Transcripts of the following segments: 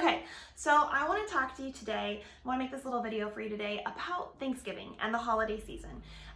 Okay, so I want to talk to you today. I want to make this little video for you today about Thanksgiving and the holiday season,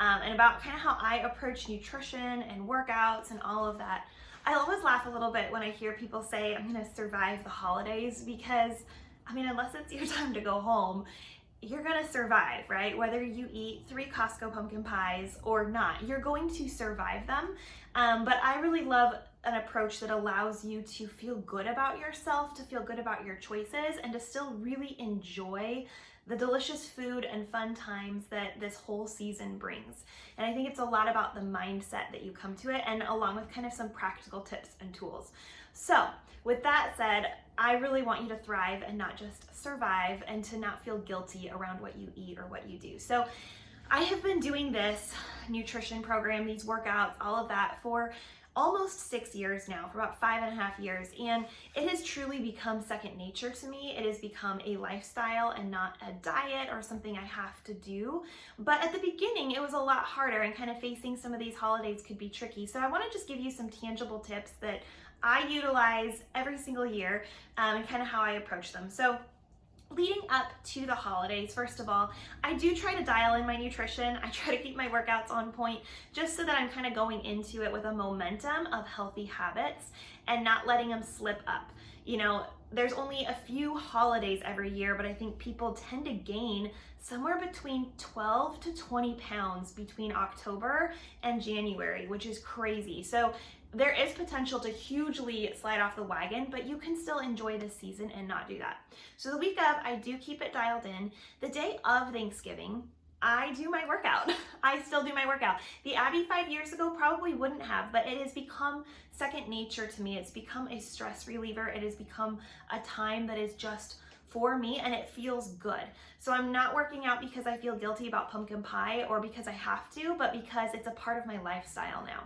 and about kind of how I approach nutrition and workouts and all of that. I always laugh a little bit when I hear people say, I'm going to survive the holidays because, unless it's your time to go home, you're going to survive, right? Whether you eat 3 Costco pumpkin pies or not, you're going to survive them. But I really love an approach that allows you to feel good about yourself, to feel good about your choices, and to still really enjoy the delicious food and fun times that this whole season brings. And I think it's a lot about the mindset that you come to it, and along with kind of some practical tips and tools. So with that said, I really want you to thrive and not just survive, and to not feel guilty around what you eat or what you do. So I have been doing this nutrition program, these workouts, all of that for almost 6 years now, for about 5.5 years. And it has truly become second nature to me. It has become a lifestyle and not a diet or something I have to do. But at the beginning, it was a lot harder, and kind of facing some of these holidays could be tricky. So I want to just give you some tangible tips that I utilize every single year, and kind of how I approach them. So leading up to the holidays, first of all, I do try to dial in my nutrition. I try to keep my workouts on point, just so that I'm kind of going into it with a momentum of healthy habits and not letting them slip up. You know, there's only a few holidays every year, but I think people tend to gain somewhere between 12 to 20 pounds between October and January, which is crazy. So there is potential to hugely slide off the wagon, but you can still enjoy this season and not do that. So the week of, I do keep it dialed in. The day of Thanksgiving, I do my workout. I still do my workout. The Abby 5 years ago probably wouldn't have, but it has become second nature to me. It's become a stress reliever. It has become a time that is just for me, and it feels good. So I'm not working out because I feel guilty about pumpkin pie or because I have to, but because it's a part of my lifestyle now.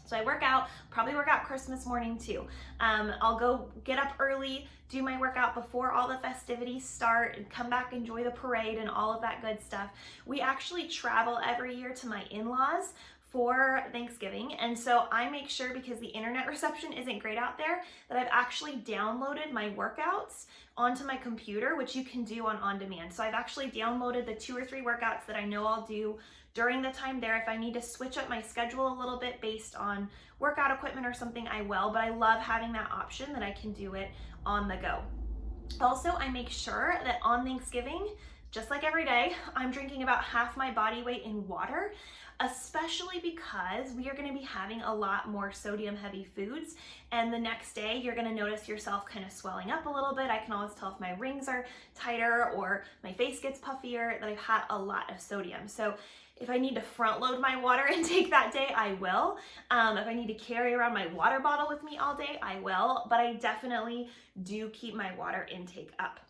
So I work out, probably work out Christmas morning too. I'll go get up early, do my workout before all the festivities start, and come back, enjoy the parade and all of that good stuff. We actually travel every year to my in-laws for Thanksgiving, and so I make sure, because the internet reception isn't great out there, that I've actually downloaded my workouts onto my computer, which you can do on demand. So I've actually downloaded the 2 or 3 workouts that I know I'll do during the time there. If I need to switch up my schedule a little bit based on workout equipment or something, I will, but I love having that option that I can do it on the go. Also, I make sure that on Thanksgiving, just like every day, I'm drinking about half my body weight in water, especially because we are going to be having a lot more sodium heavy foods, and the next day you're going to notice yourself kind of swelling up a little bit. I can always tell if my rings are tighter or my face gets puffier, that I've had a lot of sodium. So if I need to front load my water intake that day, I will. If I need to carry around my water bottle with me all day, I will, but I definitely do keep my water intake up.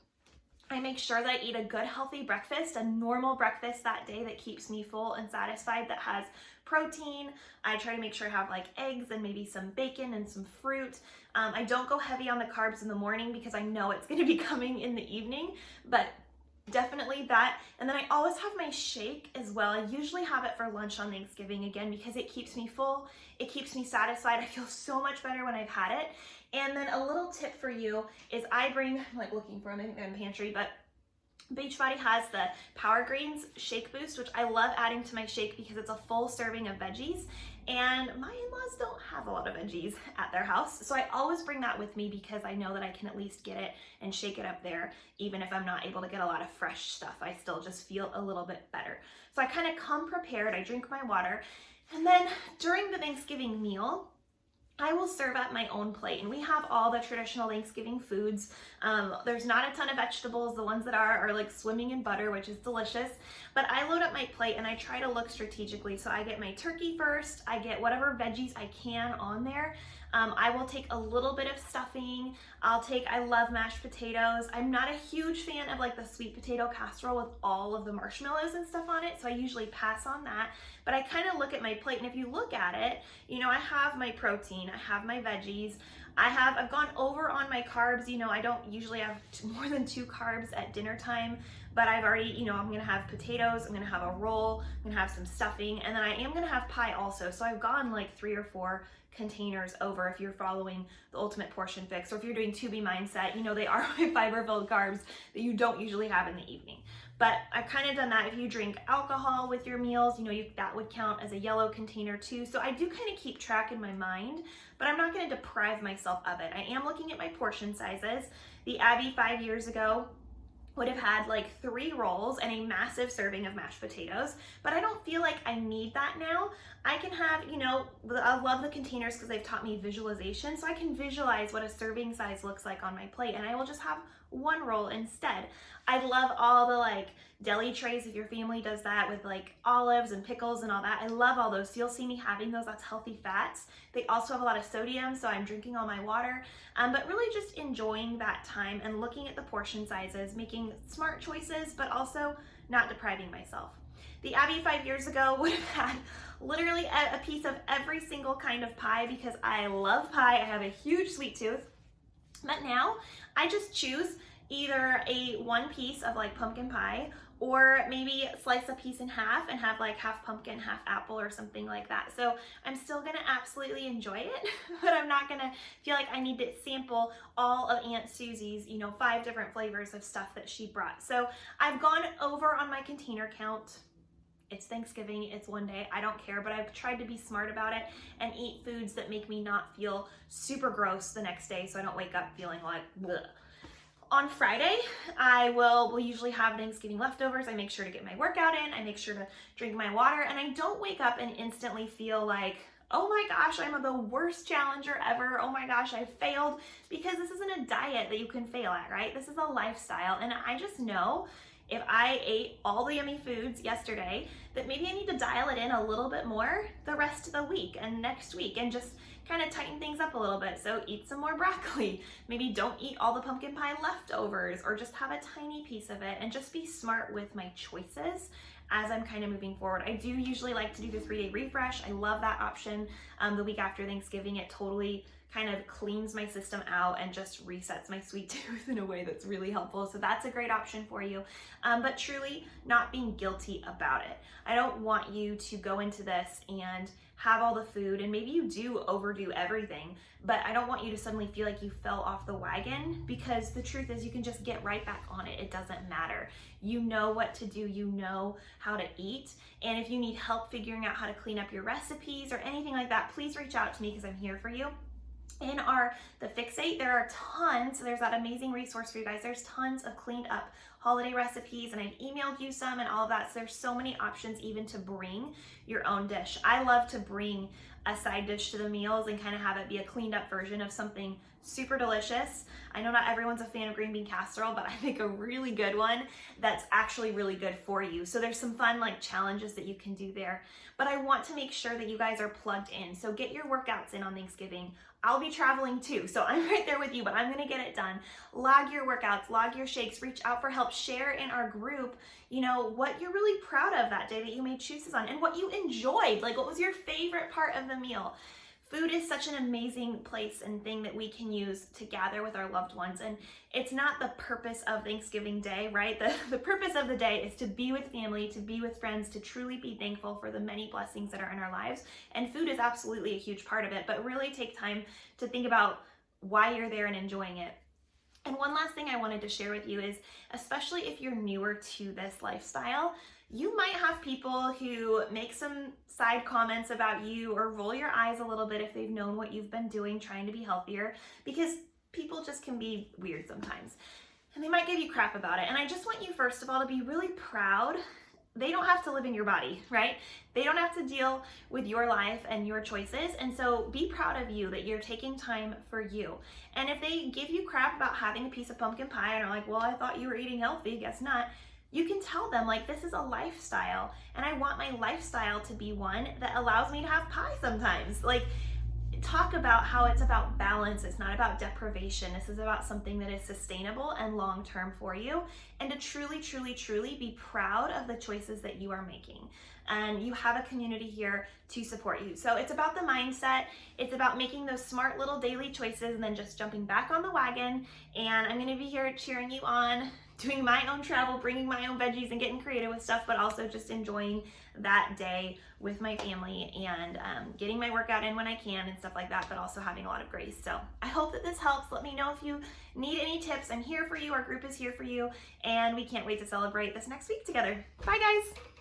I make sure that I eat a good healthy breakfast, a normal breakfast that day that keeps me full and satisfied, that has protein. I try to make sure I have like eggs and maybe some bacon and some fruit. I don't go heavy on the carbs in the morning because I know it's going to be coming in the evening, but definitely that. And then I always have my shake as well. I usually have it for lunch on Thanksgiving, again, because it keeps me full, it keeps me satisfied. I feel so much better when I've had it. And then a little tip for you is I bring, I'm like looking for them in the pantry, but Beachbody has the Power Greens Shake Boost, which I love adding to my shake because it's a full serving of veggies, and my in-laws don't have a lot of veggies at their house, so I always bring that with me because I know that I can at least get it and shake it up there. Even if I'm not able to get a lot of fresh stuff, I still just feel a little bit better. So I kind of come prepared. I drink my water, and then during the Thanksgiving meal, I will serve up my own plate, and we have all the traditional Thanksgiving foods. There's not a ton of vegetables. The ones that are like swimming in butter, which is delicious. But I load up my plate and I try to look strategically. So I get my turkey first. I get whatever veggies I can on there. I will take a little bit of stuffing. I love mashed potatoes. I'm not a huge fan of like the sweet potato casserole with all of the marshmallows and stuff on it, so I usually pass on that. But I kind of look at my plate, and if you look at it, you know, I have my protein, I have my veggies, I've gone over on my carbs. You know, I don't usually have more than 2 carbs at dinner time. but I've already, I'm gonna have potatoes, I'm gonna have a roll, I'm gonna have some stuffing, and then I am gonna have pie also. So I've gone like 3 or 4 containers over if you're following the Ultimate Portion Fix, or if you're doing To Be Mindset, they are my fiber-filled carbs that you don't usually have in the evening. But I've kind of done that. If you drink alcohol with your meals, that would count as a yellow container too. So I do kind of keep track in my mind, but I'm not going to deprive myself of it. I am looking at my portion sizes. The Abby 5 years ago would have had like 3 rolls and a massive serving of mashed potatoes, but I don't feel like I need that now. I can have, I love the containers because they've taught me visualization, so I can visualize what a serving size looks like on my plate, and I will just have 1 roll instead. I love all the like deli trays if your family does that with like olives and pickles and all that. I love all those. So you'll see me having those. That's healthy fats. They also have a lot of sodium, so I'm drinking all my water. But really just enjoying that time and looking at the portion sizes, making smart choices, but also not depriving myself. The Abby 5 years ago would have had literally a piece of every single kind of pie because I love pie. I have a huge sweet tooth. But now I just choose either a 1 piece of like pumpkin pie, or maybe slice a piece in half and have like half pumpkin, half apple or something like that. So I'm still gonna absolutely enjoy it, but I'm not gonna feel like I need to sample all of Aunt Susie's, 5 different flavors of stuff that she brought. So I've gone over on my container count. It's Thanksgiving, it's one day, I don't care, but I've tried to be smart about it and eat foods that make me not feel super gross the next day so I don't wake up feeling like bleh. On Friday, we'll usually have Thanksgiving leftovers. I make sure to get my workout in, I make sure to drink my water, and I don't wake up and instantly feel like, oh my gosh, I'm the worst challenger ever, oh my gosh, I failed, because this isn't a diet that you can fail at, right? This is a lifestyle, and I just know if I ate all the yummy foods yesterday, that maybe I need to dial it in a little bit more the rest of the week and next week and just kind of tighten things up a little bit. So eat some more broccoli. Maybe don't eat all the pumpkin pie leftovers, or just have a tiny piece of it, and just be smart with my choices as I'm kind of moving forward. I do usually like to do the 3-day refresh. I love that option. The week after Thanksgiving, it totally kind of cleans my system out and just resets my sweet tooth in a way that's really helpful. So that's a great option for you. But truly not being guilty about it. I don't want you to go into this and have all the food, and maybe you do overdo everything, but I don't want you to suddenly feel like you fell off the wagon, because the truth is you can just get right back on it. It doesn't matter. You know what to do, you know how to eat, and if you need help figuring out how to clean up your recipes or anything like that, please reach out to me because I'm here for you. In the Fixate, there are tons, there's that amazing resource for you guys. There's tons of cleaned up holiday recipes, and I've emailed you some and all of that. So there's so many options even to bring your own dish. I love to bring a side dish to the meals and kind of have it be a cleaned up version of something super delicious. I know not everyone's a fan of green bean casserole, but I make a really good one that's actually really good for you. So there's some fun like challenges that you can do there. But I want to make sure that you guys are plugged in. So get your workouts in on Thanksgiving. I'll be traveling too, so I'm right there with you, but I'm gonna get it done. Log your workouts, log your shakes, reach out for help, share in our group, what you're really proud of that day that you made choices on, and what you enjoyed, like what was your favorite part of the meal. Food is such an amazing place and thing that we can use to gather with our loved ones. And it's not the purpose of Thanksgiving Day, right? The purpose of the day is to be with family, to be with friends, to truly be thankful for the many blessings that are in our lives. And food is absolutely a huge part of it, but really take time to think about why you're there and enjoying it. And one last thing I wanted to share with you is, especially if you're newer to this lifestyle, you might have people who make some side comments about you or roll your eyes a little bit if they've known what you've been doing trying to be healthier, because people just can be weird sometimes. And they might give you crap about it. And I just want you, first of all, to be really proud. They don't have to live in your body, right? They don't have to deal with your life and your choices. And so be proud of you that you're taking time for you. And if they give you crap about having a piece of pumpkin pie and are like, well, I thought you were eating healthy, guess not. You can tell them, like, this is a lifestyle, and I want my lifestyle to be one that allows me to have pie sometimes. Like, talk about how it's about balance. It's not about deprivation. This is about something that is sustainable and long-term for you, and to truly, truly, truly be proud of the choices that you are making. And you have a community here to support you. So it's about the mindset. It's about making those smart little daily choices and then just jumping back on the wagon. And I'm gonna be here cheering you on doing my own travel, bringing my own veggies and getting creative with stuff, but also just enjoying that day with my family and getting my workout in when I can and stuff like that, but also having a lot of grace. So I hope that this helps. Let me know if you need any tips. I'm here for you. Our group is here for you, and we can't wait to celebrate this next week together. Bye, guys.